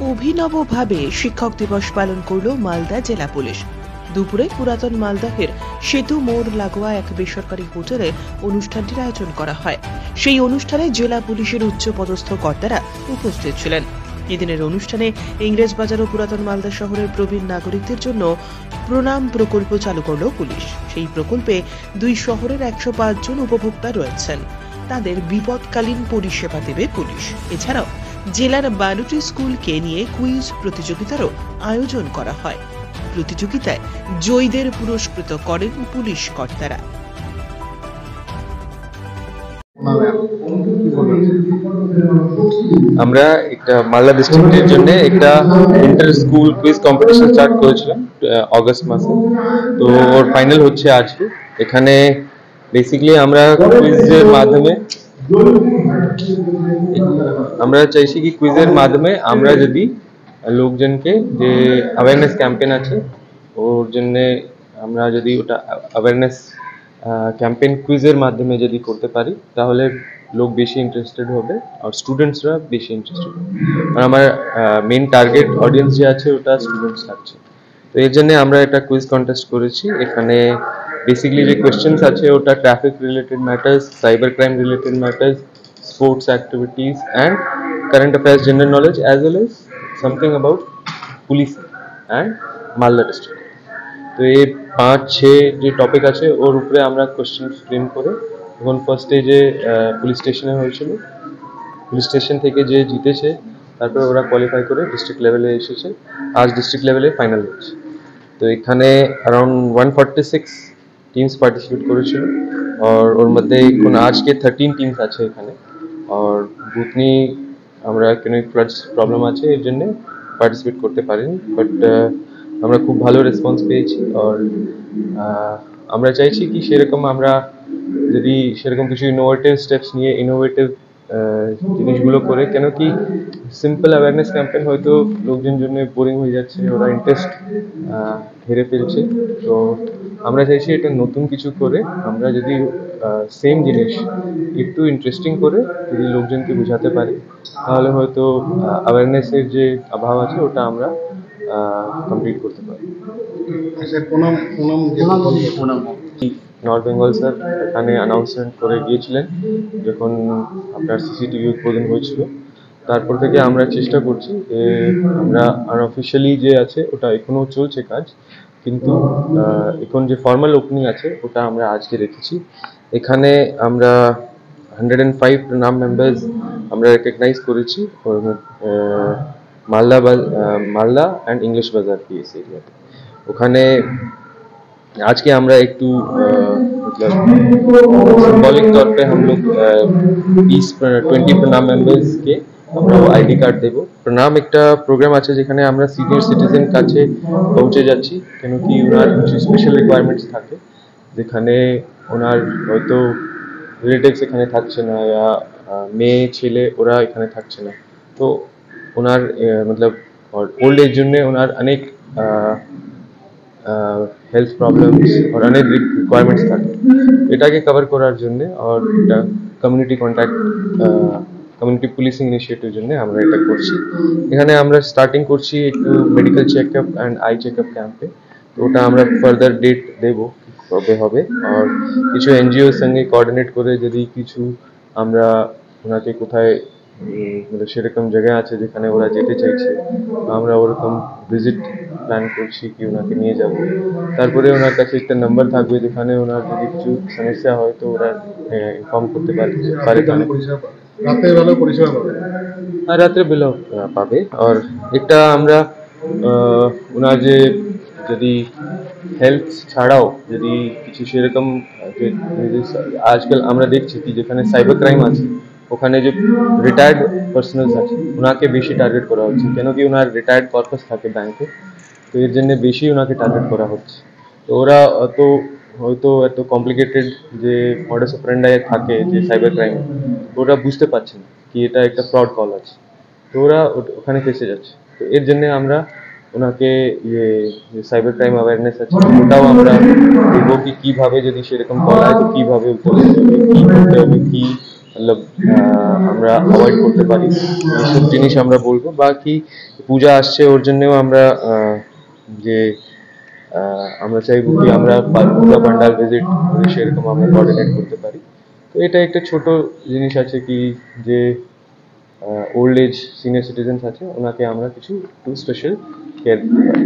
অভিনবভাবে শিক্ষক দিবস পালন করল মালদা জেলা পুলিশ। দুপুরে পুরাতন মালদহের সেতু মোড় লাগোয়া এক বেসরকারি হোটেলে অনুষ্ঠানটির আয়োজন করা হয়। সেই অনুষ্ঠানে জেলা পুলিশের উচ্চ পদস্থ কর্তারা উপস্থিত ছিলেন। এদিনের অনুষ্ঠানে ইংরেজবাজার ও পুরাতন মালদা শহরের প্রবীণ নাগরিকদের জন্য প্রণাম প্রকল্প চালু করল পুলিশ। সেই প্রকল্পে দুই শহরের 105 জন উপভোক্তা রয়েছেন। তাদের বিপদকালীন পরিষেবা দেবে পুলিশ। এছাড়াও জেলার 12টি স্কুলকে নিয়ে কুইজ প্রতিযোগিতারও আয়োজন করা হয়। প্রতিযোগিতায় জয়ীদের পুরস্কৃত করেন পুলিশ কর্তারা। আমরা একটা মালদা ডিস্ট্রিক্টের জন্য একটা inter school quiz competition start করেছিলাম অগস্ট মাসে। তো ওর ফাইনাল হচ্ছে আজকে। এখানে বেসিক্যালি আমরা কুইজের মাধ্যমে আমরা চাইছি কি কুইজের মাধ্যমে আমরা যদি লোকজনকে যে অ্যাওয়ারনেস ক্যাম্পেইন আছে ওর জন্য আমরা যদি ওটা অ্যাওয়ারনেস ক্যাম্পেইন কুইজের মাধ্যমে যদি করতে পারি তাহলে লোক বেশি ইন্টারেস্টেড হবে আর স্টুডেন্টসরা বেশি ইন্টারেস্টেড হবে। আর আমার মেন টার্গেট অডিয়েন্স যে আছে ওটা স্টুডেন্টস থাকছে। তো এর জন্য আমরা একটা কুইজ কন্টেস্ট করেছি। এখানে বেসিক্যালি যে কোয়েশ্চেন্স আছে ওটা traffic related matters, cyber crime related matters, sports activities and current affairs general knowledge as well as something about police and Malda district. তো এই 5-6 যে টপিক আছে ওর উপরে আমরা কোশ্চেন ফ্রেম করে এখন ফার্স্ট স্টেজে পুলিশ স্টেশনে হয়েছিল। পুলিশ স্টেশন থেকে যে জিতেছে তারপরে ওরা কোয়ালিফাই করে ডিস্ট্রিক্ট লেভেলে এসেছে। আজ ডিস্ট্রিক্ট লেভেলে ফাইনাল হচ্ছে। তো এখানে অ্যারাউন্ড 146 টিমস পার্টিসিপেট করেছিল আর ওর মধ্যে এখন আজকে 13 টিমস আছে এখানে। আর বুথনি আমরা কোনো ফ্লাডস প্রবলেম আছে এর জন্য পার্টিসিপেট করতে পারিনি, বাট আমরা খুব ভালো রেসপন্স পেয়েছি। আর আমরা চাইছি কি সেরকম আমরা যদি সেরকম কিছু ইনোভেটিভ স্টেপস নিয়ে ইনোভেটিভ জিনিসগুলো করে, কেন কি সিম্পল অ্যাওয়ারনেস ক্যাম্পেইন হয়তো লোকজন জন্য বোরিং হয়ে যাচ্ছে, ওরা ইন্টারেস্ট হেরে ফেলছে। তো আমরা চাইছি এটা নতুন কিছু করে আমরা যদি সেম জিনিস একটু ইন্টারেস্টিং করে যদি লোকজনকে বোঝাতে পারি তাহলে হয়তো অ্যাওয়ারনেসের যে অভাব আছে ওটা আমরা কমপ্লিট করতে পারি। নর্থ বেঙ্গল স্যার এখানে অ্যানাউন্সমেন্ট করে গিয়েছিলেন যখন আপনার সিসিটিভি উদ্বোধন হয়েছিল। তারপর থেকে আমরা চেষ্টা করছি যে আমরা আনঅফিশিয়ালি যে আছে ওটা এখনো চলছে কাজ, কিন্তু এখন যে ফর্মাল ওপেনিং আছে ওটা আমরা আজকে রেখেছি। এখানে আমরা 105 প্রণাম মেম্বার্স আমরা রেকগনাইজ করেছি মালদা অ্যান্ড ইংলিশ বাজার পিএস এরিয়াতে। ওখানে আজকে আমরা একটু मतलब सिंबॉलिक तौर पे हम लोग 20 প্রণাম মেম্বার্স কে আমরা আইডি কার্ড দেব। প্রণাম একটা প্রোগ্রাম আছে যেখানে আমরা সিনিয়র সিটিজেন কাছে পৌঁছে যাচ্ছি, কেন কি ওনার কিছু স্পেশাল রিকোয়ারমেন্টস থাকে যেখানে ওনার হয়তো রিলেটিভস এখানে থাকছে না या মেয়ে ছেলে ওরা এখানে থাকছে না। তো ওনার मतलब ওল্ড এজ জন্য ওনার অনেক হেলথ প্রবলেমস আর অনেক রিকোয়ারমেন্টস থাকে, এটাকে কভার করার জন্য আর এটা community contact community policing initiative জন্য আমরা এটা করছি। এখানে আমরা স্টার্টিং করছি একটু medical checkup and I checkup ক্যাম্পে। তো ওটা আমরা ফার্দার ডেট দেবো কবে হবে। আর কিছু এনজিওর সঙ্গে কোঅর্ডিনেট করে যদি কিছু আমরা ওনাকে কোথায় সেরকম জায়গা আছে যেখানে ওরা যেতে চাইছে আমরা ওরকম ভিজিট প্ল্যান করছি কি ওনাকে নিয়ে যাব। তারপরে ওনার কাছে একটা নাম্বার থাকবে যেখানে ওনার যদি কিছু সমস্যা হয় তো ওরা ইনফর্ম করতে পারে। রাত্রে বেলাও পাবে। আর একটা আমরা ওনার যে যদি হেলথ ছাড়াও যদি কিছু সেরকম আজকাল আমরা দেখছি কি যেখানে সাইবার ক্রাইম আছে ওখানে যে রিটায়ার্ড পার্সোনালস আছে ওনাকে বেশি টার্গেট করা হচ্ছে, কেন কি ওনার রিটায়ার্ড পারপাস থাকে ব্যাংকে। তো এর জন্য বেশি ওনাকে টার্গেট করা হচ্ছে। তো ওরা হয়তো এত কমপ্লিকেটেড যে মডাস অপারেন্ডাই থাকে যে সাইবার ক্রাইম ওরা বুঝতে পারছে না কি এটা একটা ফ্রড কল আছে, তো ওরা ওখানে ফেসে যাচ্ছে। তো এর জন্য আমরা ওনাকে যে সাইবার ক্রাইম অ্যাওয়ারনেস আছে ওটাও আমরা দেখবো কি কীভাবে যদি সেরকম কল হয় তো কীভাবে উত্তর দিতে হবে, কী করতে হবে, কী মতলব আমরা অ্যাভয়েড করতে পারি, এইসব জিনিস আমরা বলবো। বাকি পূজা আসছে, ওর জন্যও আমরা যে আমরা চাইবো কি আমরা পুরো পান্ডাল ভিজিট করে সেরকম আমরা কোঅর্ডিনেট করতে পারি। তো এটা একটা ছোট জিনিস আছে কি যে ওল্ড এজ সিনিয়র সিটিজেন্স আছে, ওনাকে আমরা কিছু একটু স্পেশাল কেয়ার দিতে পারি।